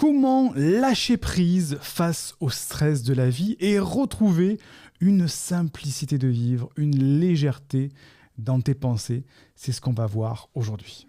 Comment lâcher prise face au stress de la vie et retrouver une simplicité de vivre, une légèreté dans tes pensées? C'est ce qu'on va voir aujourd'hui.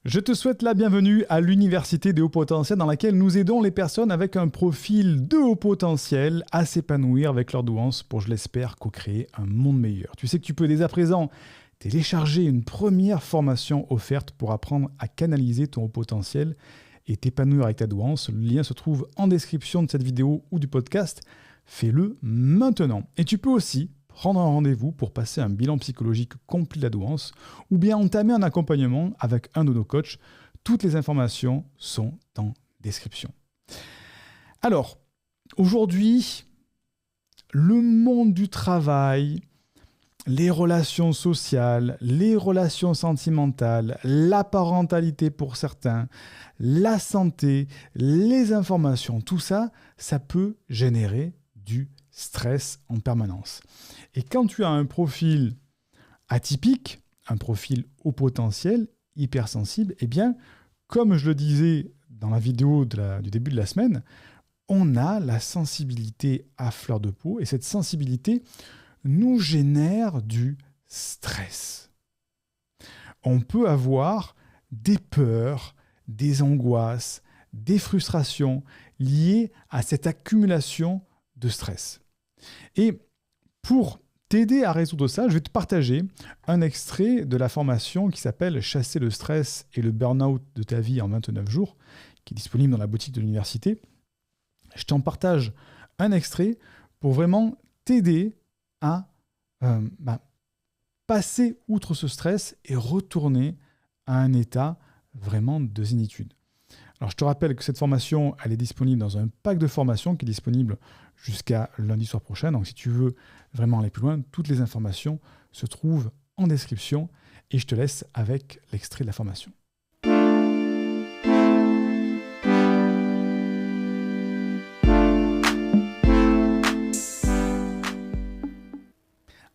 Je te souhaite la bienvenue à l'Université des hauts potentiels dans laquelle nous aidons les personnes avec un profil de haut potentiel à s'épanouir avec leur douance pour, je l'espère, co-créer un monde meilleur. Tu sais que tu peux dès à présent télécharger une première formation offerte pour apprendre à canaliser ton haut potentiel et t'épanouir avec ta douance. Le lien se trouve en description de cette vidéo ou du podcast. Fais-le maintenant. Et tu peux aussi prendre un rendez-vous pour passer un bilan psychologique complet de la douance ou bien entamer un accompagnement avec un de nos coachs. Toutes les informations sont en description. Alors, aujourd'hui, le monde du travail, les relations sociales, les relations sentimentales, la parentalité pour certains, la santé, les informations, tout ça, ça peut générer du stress en permanence. Et quand tu as un profil atypique, un profil haut potentiel, hypersensible, eh bien, comme je le disais dans la vidéo du début de la semaine, on a la sensibilité à fleur de peau et cette sensibilité nous génère du stress. On peut avoir des peurs, des angoisses, des frustrations liées à cette accumulation de stress. Et pour t'aider à résoudre ça, je vais te partager un extrait de la formation qui s'appelle « Chasser le stress et le burn-out de ta vie en 29 jours » qui est disponible dans la boutique de l'université. Je t'en partage un extrait pour vraiment t'aider à passer outre ce stress et retourner à un état vraiment de zénitude. Alors, je te rappelle que cette formation, elle est disponible dans un pack de formation qui est disponible jusqu'à lundi soir prochain. Donc, si tu veux vraiment aller plus loin, toutes les informations se trouvent en description et je te laisse avec l'extrait de la formation.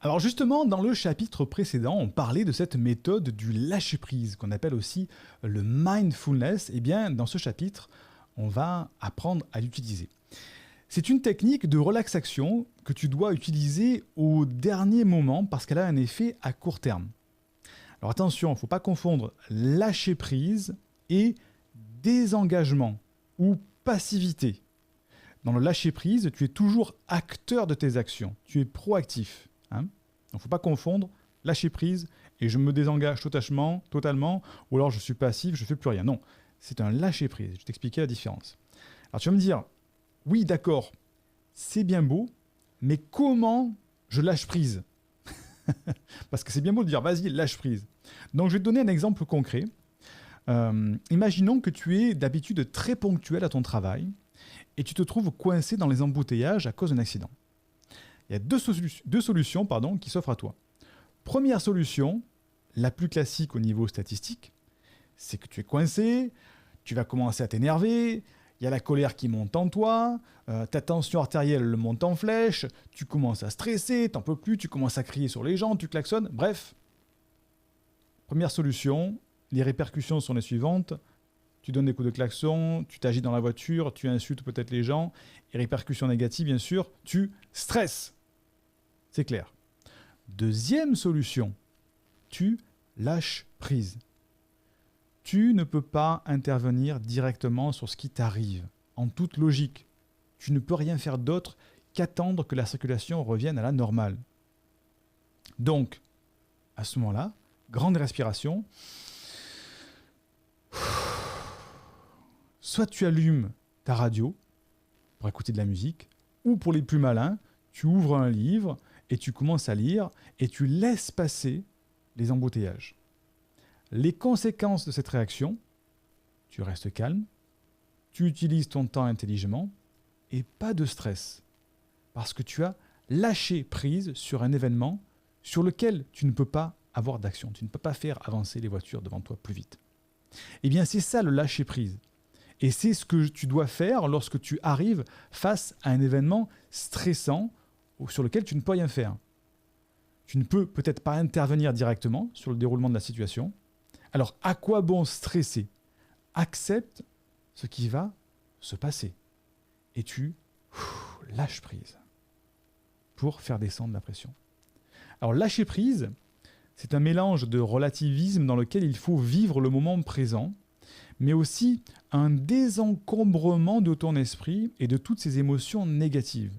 Alors justement, dans le chapitre précédent, on parlait de cette méthode du lâcher-prise, qu'on appelle aussi le mindfulness. Et bien, dans ce chapitre, on va apprendre à l'utiliser. C'est une technique de relaxation que tu dois utiliser au dernier moment parce qu'elle a un effet à court terme. Alors attention, il ne faut pas confondre lâcher-prise et désengagement ou passivité. Dans le lâcher-prise, tu es toujours acteur de tes actions, tu es proactif. Donc, il ne faut pas confondre lâcher prise et je me désengage totalement, ou alors je suis passif, je ne fais plus rien. Non, c'est un lâcher prise. Je vais t'expliquer la différence. Alors, tu vas me dire, oui, d'accord, c'est bien beau, mais comment je lâche prise? Parce que c'est bien beau de dire, vas-y, lâche prise. Donc, je vais te donner un exemple concret. Imaginons que tu es d'habitude très ponctuel à ton travail et tu te trouves coincé dans les embouteillages à cause d'un accident. Il y a deux solutions qui s'offrent à toi. Première solution, la plus classique au niveau statistique, c'est que tu es coincé, tu vas commencer à t'énerver, il y a la colère qui monte en toi, ta tension artérielle monte en flèche, tu commences à stresser, t'en peux plus, tu commences à crier sur les gens, tu klaxonnes, bref. Première solution, les répercussions sont les suivantes. Tu donnes des coups de klaxon, tu t'agites dans la voiture, tu insultes peut-être les gens, et répercussions négatives, bien sûr, tu stresses. C'est clair. Deuxième solution, tu lâches prise. Tu ne peux pas intervenir directement sur ce qui t'arrive. En toute logique, tu ne peux rien faire d'autre qu'attendre que la circulation revienne à la normale. Donc, à ce moment-là, grande respiration. Soit tu allumes ta radio pour écouter de la musique, ou pour les plus malins, tu ouvres un livre et tu commences à lire et tu laisses passer les embouteillages. Les conséquences de cette réaction, tu restes calme, tu utilises ton temps intelligemment et pas de stress. Parce que tu as lâché prise sur un événement sur lequel tu ne peux pas avoir d'action. Tu ne peux pas faire avancer les voitures devant toi plus vite. Eh bien, c'est ça le lâcher prise. Et c'est ce que tu dois faire lorsque tu arrives face à un événement stressant sur lequel tu ne peux rien faire. Tu ne peux peut-être pas intervenir directement sur le déroulement de la situation. Alors, à quoi bon stresser ? Accepte ce qui va se passer. Et tu lâches prise pour faire descendre la pression. Alors, lâcher prise, c'est un mélange de relativisme dans lequel il faut vivre le moment présent, mais aussi un désencombrement de ton esprit et de toutes ces émotions négatives.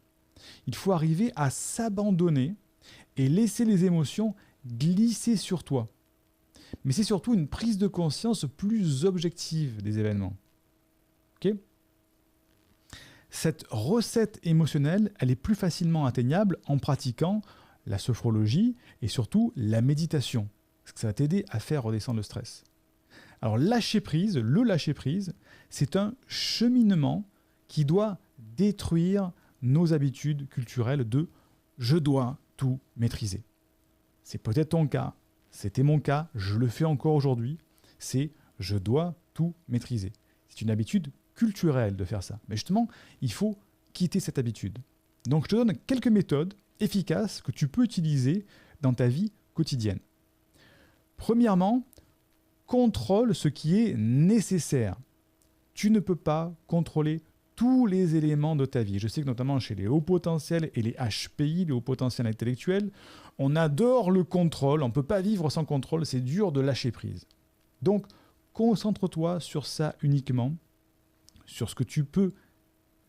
Il faut arriver à s'abandonner et laisser les émotions glisser sur toi. Mais c'est surtout une prise de conscience plus objective des événements. Ok ? Cette recette émotionnelle, elle est plus facilement atteignable en pratiquant la sophrologie et surtout la méditation. Parce que ça va t'aider à faire redescendre le stress. Alors le lâcher prise, c'est un cheminement qui doit détruire nos habitudes culturelles de « je dois tout maîtriser ». C'est peut-être ton cas, c'était mon cas, je le fais encore aujourd'hui, c'est « je dois tout maîtriser ». C'est une habitude culturelle de faire ça. Mais justement, il faut quitter cette habitude. Donc je te donne quelques méthodes efficaces que tu peux utiliser dans ta vie quotidienne. Premièrement, contrôle ce qui est nécessaire. Tu ne peux pas contrôler tous les éléments de ta vie. Je sais que notamment chez les hauts potentiels et les HPI, les hauts potentiels intellectuels, on adore le contrôle, on ne peut pas vivre sans contrôle, c'est dur de lâcher prise. Donc, concentre-toi sur ça uniquement, sur ce que tu peux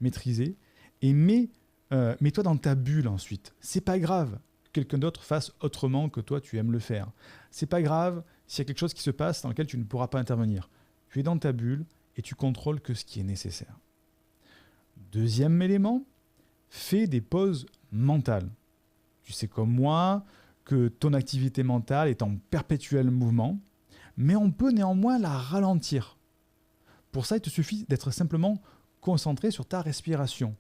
maîtriser, et mets-toi dans ta bulle ensuite. C'est pas grave que quelqu'un d'autre fasse autrement que toi tu aimes le faire. C'est pas grave s'il y a quelque chose qui se passe dans lequel tu ne pourras pas intervenir. Tu es dans ta bulle et tu contrôles que ce qui est nécessaire. Deuxième élément, fais des pauses mentales. Tu sais comme moi que ton activité mentale est en perpétuel mouvement, mais on peut néanmoins la ralentir. Pour ça, il te suffit d'être simplement concentré sur ta respiration.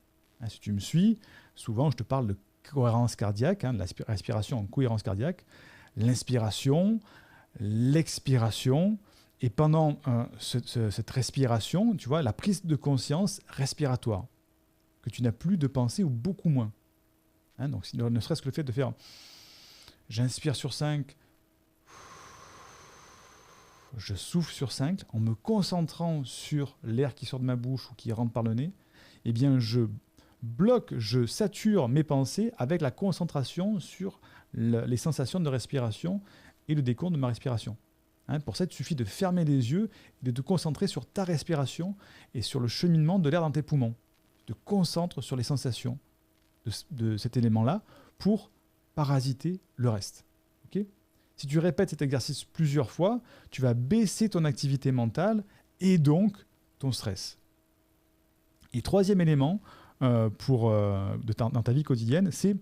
Si tu me suis, souvent je te parle de cohérence cardiaque, de la respiration en cohérence cardiaque, l'inspiration, l'expiration, et pendant cette respiration, tu vois, la prise de conscience respiratoire, que tu n'as plus de pensée ou beaucoup moins. Donc ne serait-ce que le fait de faire j'inspire sur 5, je souffle sur 5, en me concentrant sur l'air qui sort de ma bouche ou qui rentre par le nez, eh bien je bloque, je sature mes pensées avec la concentration sur les sensations de respiration et le décompte de ma respiration. Pour ça, il suffit de fermer les yeux et de te concentrer sur ta respiration et sur le cheminement de l'air dans tes poumons. Tu te concentres sur les sensations de cet élément-là pour parasiter le reste. Okay ? Si tu répètes cet exercice plusieurs fois, tu vas baisser ton activité mentale et donc ton stress. Et troisième élément dans ta vie quotidienne, c'est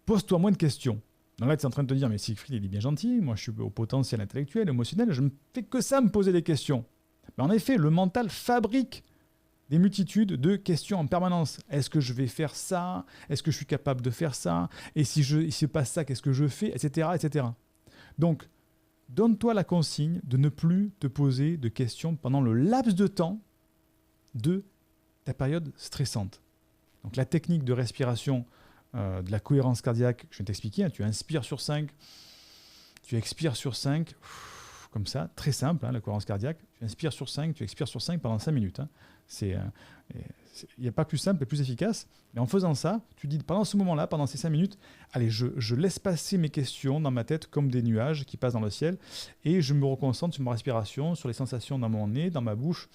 pose-toi moins de questions. Donc là, tu es en train de te dire, mais Siegfried, il est bien gentil, moi je suis au potentiel intellectuel, émotionnel, je ne fais que ça, me poser des questions. Mais en effet, le mental fabrique des multitudes de questions en permanence. Est-ce que je vais faire ça ? Est-ce que je suis capable de faire ça ? Et si il se passe ça, qu'est-ce que je fais ? Etc., etc. Donc, donne-toi la consigne de ne plus te poser de questions pendant le laps de temps de ta période stressante. Donc la technique de respiration, de la cohérence cardiaque, je vais t'expliquer, tu inspires sur 5, tu expires sur 5, comme ça, très simple, la cohérence cardiaque, tu inspires sur 5, tu expires sur 5 pendant 5 minutes. Il n'y a pas plus simple et plus efficace, mais en faisant ça, tu dis pendant ce moment-là, pendant ces 5 minutes, allez, je laisse passer mes questions dans ma tête comme des nuages qui passent dans le ciel, et je me reconcentre sur ma respiration, sur les sensations dans mon nez, dans ma bouche.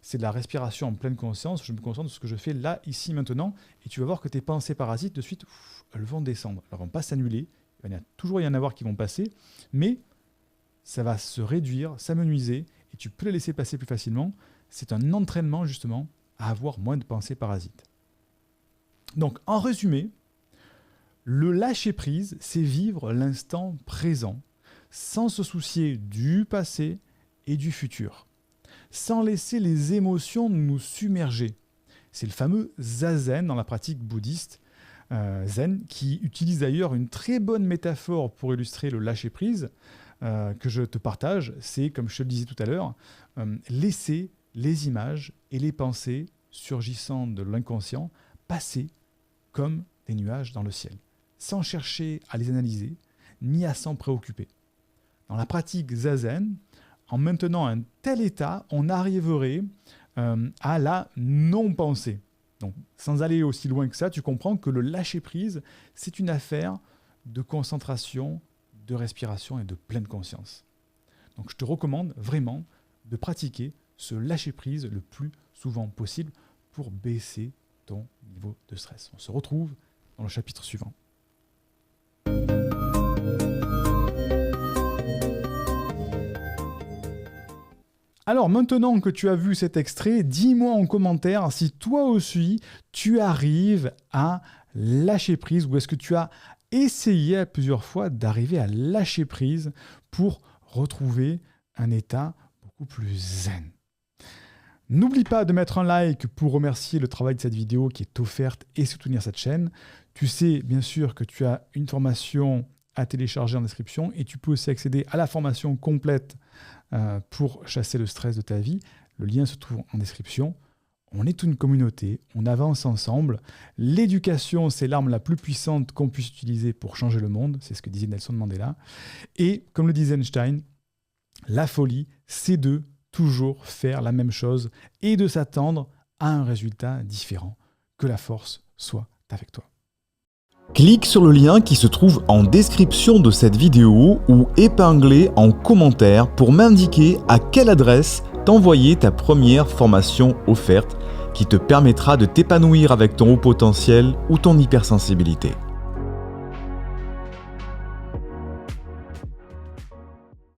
C'est de la respiration en pleine conscience, je me concentre sur ce que je fais là, ici, maintenant, et tu vas voir que tes pensées parasites, de suite, elles vont descendre. Elles ne vont pas s'annuler, il va toujours y en avoir qui vont passer, mais ça va se réduire, s'amenuiser, et tu peux les laisser passer plus facilement. C'est un entraînement, justement, à avoir moins de pensées parasites. Donc, en résumé, le lâcher-prise, c'est vivre l'instant présent, sans se soucier du passé et du futur, sans laisser les émotions nous submerger. C'est le fameux zazen dans la pratique bouddhiste, zen, qui utilise d'ailleurs une très bonne métaphore pour illustrer le lâcher-prise, que je te partage. C'est, comme je te le disais tout à l'heure, laisser les images et les pensées surgissant de l'inconscient passer comme des nuages dans le ciel, sans chercher à les analyser ni à s'en préoccuper. Dans la pratique zazen, en maintenant un tel état, on arriverait à la non-pensée. Donc, sans aller aussi loin que ça, tu comprends que le lâcher-prise, c'est une affaire de concentration, de respiration et de pleine conscience. Donc, je te recommande vraiment de pratiquer ce lâcher-prise le plus souvent possible pour baisser ton niveau de stress. On se retrouve dans le chapitre suivant. Alors maintenant que tu as vu cet extrait, dis-moi en commentaire si toi aussi tu arrives à lâcher prise ou est-ce que tu as essayé à plusieurs fois d'arriver à lâcher prise pour retrouver un état beaucoup plus zen. N'oublie pas de mettre un like pour remercier le travail de cette vidéo qui est offerte et soutenir cette chaîne. Tu sais bien sûr que tu as une formation à télécharger en description et tu peux aussi accéder à la formation complète pour chasser le stress de ta vie. Le lien se trouve en description. On est une communauté, on avance ensemble. L'éducation, c'est l'arme la plus puissante qu'on puisse utiliser pour changer le monde. C'est ce que disait Nelson Mandela. Et comme le disait Einstein, la folie, c'est de toujours faire la même chose et de s'attendre à un résultat différent. Que la force soit avec toi. Clique sur le lien qui se trouve en description de cette vidéo ou épinglé en commentaire pour m'indiquer à quelle adresse t'envoyer ta première formation offerte qui te permettra de t'épanouir avec ton haut potentiel ou ton hypersensibilité.